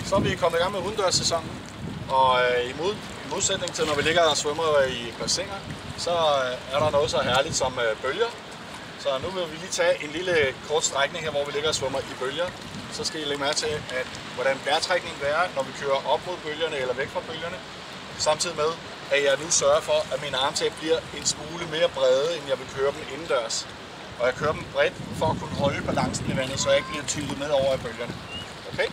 Så er vi kommet i gang med udendørssæsonen, og i modsætning til når vi ligger og svømmer i bassiner, så er der noget så herligt som bølger. Så nu vil vi lige tage en lille kort strækning her, hvor vi ligger og svømmer i bølger. Så skal I lægge mærke til, hvordan bærtrækningen er, når vi kører op mod bølgerne eller væk fra bølgerne. Samtidig med, at jeg nu sørger for, at mine armtag bliver en smule mere brede, end jeg vil køre dem indendørs. Og jeg kører dem bredt for at kunne holde balancen i vandet, så jeg ikke bliver tylet med over i bølgerne. Okay?